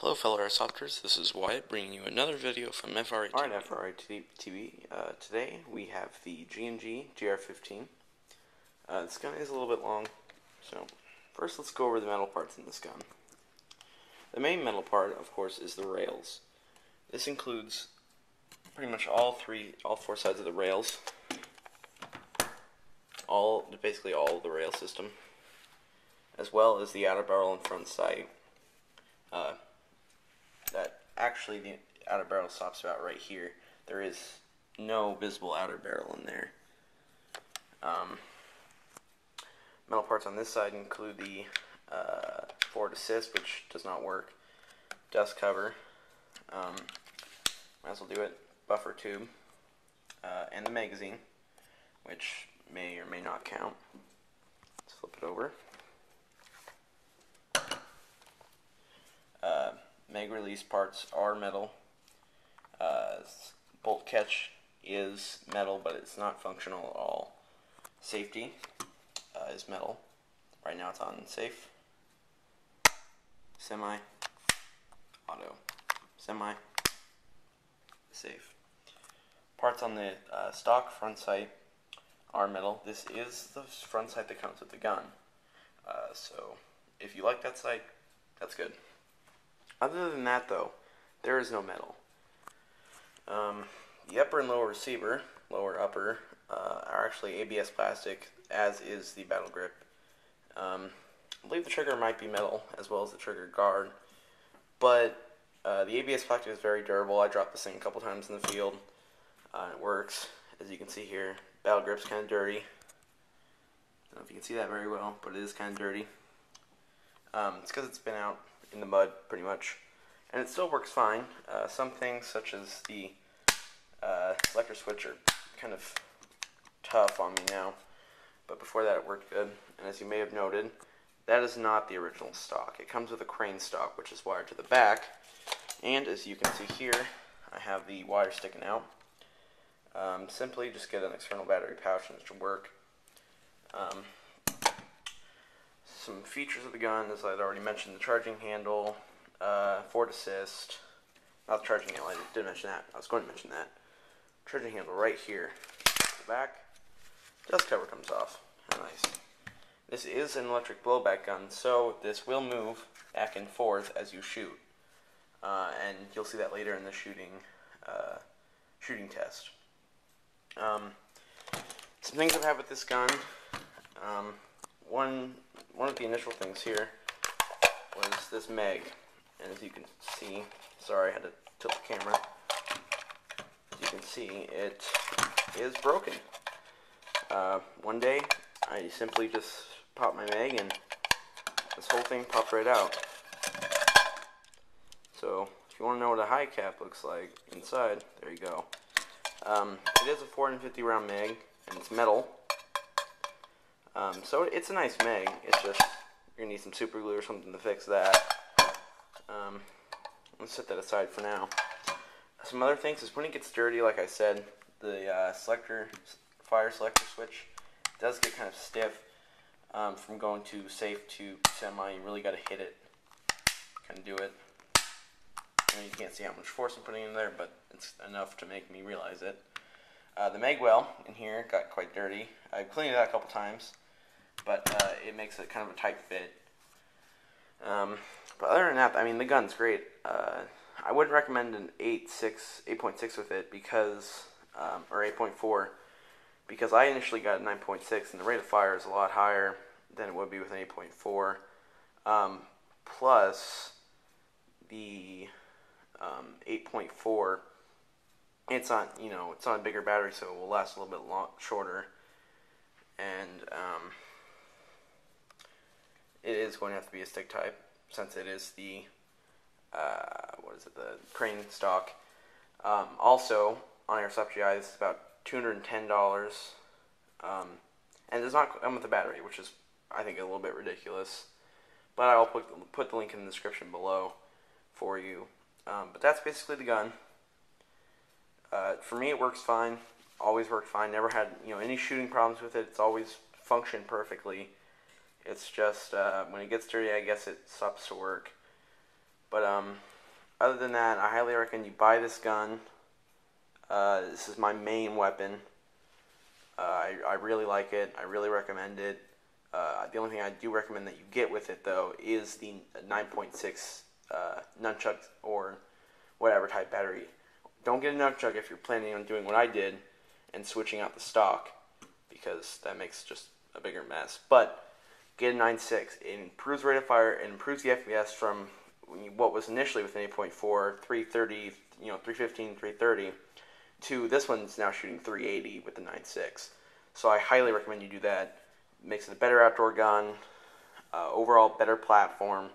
Hello fellow airsofters, this is Wyatt bringing you another video from Fratv. Alright, Fratv. Today we have the G&G GR-15. This gun is a little bit long, so first let's go over the metal parts in this gun. The main metal part, of course, is the rails. This includes pretty much all four sides of the rails. Basically all of the rail system, as well as the outer barrel and front sight. Actually the outer barrel stops about right here. There is no visible outer barrel in there. Metal parts on this side include the forward assist, which does not work, dust cover, might as well do it, buffer tube, and the magazine, which may or may not count. Let's flip it over. Mag release parts are metal. Bolt catch is metal, but it's not functional at all. Safety is metal. Right now it's on safe, semi, auto, semi, safe. Parts on the stock front sight are metal. This is the front sight that comes with the gun. So if you like that sight, that's good. Other than that, though, there is no metal. The upper and lower receiver, lower upper, are actually ABS plastic, as is the battle grip. I believe the trigger might be metal, as well as the trigger guard, but the ABS plastic is very durable. I dropped this thing a couple times in the field. It works, as you can see here. Battle grip's kind of dirty. I don't know if you can see that very well, but it is kind of dirty. It's because it's been out in the mud, pretty much, and it still works fine. Some things, such as the selector switch, are kind of tough on me now, but before that it worked good. And as you may have noted, that is not the original stock. It comes with a crane stock, which is wired to the back, and as you can see here, I have the wire sticking out. Simply just get an external battery pouch and it should work. Some features of the gun, as I'd already mentioned, the charging handle, forward assist, not the charging handle, I did mention that, I was going to mention that. Charging handle right here, the back, dust cover comes off, how nice. This is an electric blowback gun, so this will move back and forth as you shoot, and you'll see that later in the shooting test. Some things I've had with this gun, one of the initial things here was this mag, and as you can see, sorry I had to tilt the camera, as you can see it is broken. One day I simply just popped my mag and this whole thing popped right out. So if you want to know what a high cap looks like inside, there you go. It is a 450 round mag and it's metal. So it's a nice mag, it's just, you're going to need some super glue or something to fix that. Let's set that aside for now. Some other things is when it gets dirty, like I said, the fire selector switch does get kind of stiff. From going to safe to semi, you really got to hit it, kind of do it. I mean, you can't see how much force I'm putting in there, but it's enough to make me realize it. The mag well in here got quite dirty. I've cleaned it out a couple times, but it makes it kind of a tight fit. But other than that, I mean, the gun's great. I wouldn't recommend an 8.6 with it because, or 8.4, because I initially got a 9.6, and the rate of fire is a lot higher than it would be with an 8.4. Plus, the 8.4, it's on, it's on a bigger battery, so it will last a little bit shorter, and it is going to have to be a stick type, since it is the, the crane stock. Also, on Airsoft GI, this is about $210, and it does not come with a battery, which is, I think, a little bit ridiculous, but I'll put the link in the description below for you. But that's basically the gun. For me, it works fine, always worked fine, never had, any shooting problems with it. It's always functioned perfectly. It's just, when it gets dirty, I guess it stops to work. But, other than that, I highly recommend you buy this gun. This is my main weapon. I really like it. I really recommend it. The only thing I do recommend that you get with it, though, is the 9.6 nunchuck or whatever type battery. Don't get a nunchuck if you're planning on doing what I did and switching out the stock, because that makes just a bigger mess. But get a 9.6. It improves rate of fire. It improves the FPS from what was initially with an 8.4, 330, 315, 330, to this one's now shooting 380 with the 9.6. So I highly recommend you do that. It makes it a better outdoor gun, overall better platform.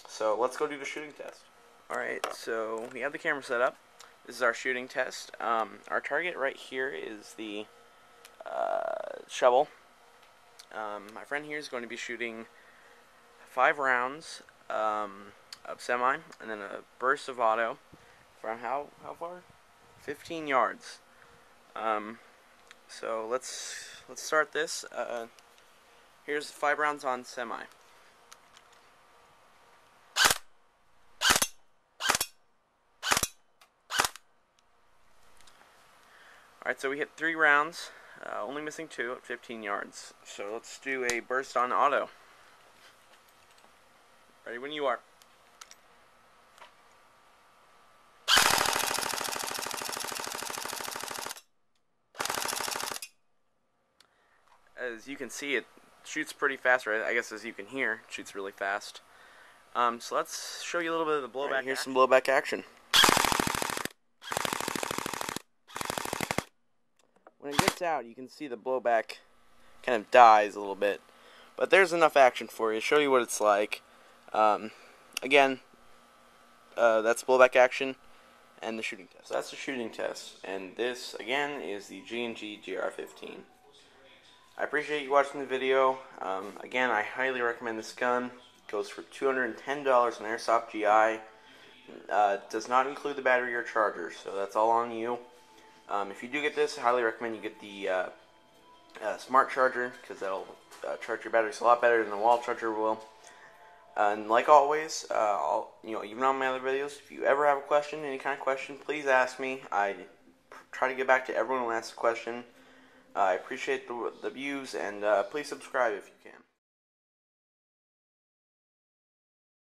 So let's go do the shooting test. Alright, so we have the camera set up. This is our shooting test. Our target right here is the shovel. My friend here is going to be shooting 5 rounds of semi, and then a burst of auto from how far? 15 yards. So let's start this. Here's 5 rounds on semi. Alright, so we hit 3 rounds, only missing 2 at 15 yards. So let's do a burst on auto. Ready when you are. As you can see, it shoots pretty fast, right? I guess as you can hear, it shoots really fast. So let's show you a little bit of the blowback. Right, here's some blowback action. When it gets out, you can see the blowback kind of dies a little bit. But there's enough action for you to show you what it's like. Again, that's blowback action and the shooting test. So that's the shooting test. And this, again, is the G&G GR-15. I appreciate you watching the video. Again, I highly recommend this gun. It goes for $210 on Airsoft GI. Does not include the battery or charger, so that's all on you. If you do get this, I highly recommend you get the smart charger, because that'll charge your batteries a lot better than the wall charger will. And like always, even on my other videos, if you ever have a question, any kind of question, please ask me. I try to get back to everyone who asks a question. I appreciate the views, and please subscribe if you can.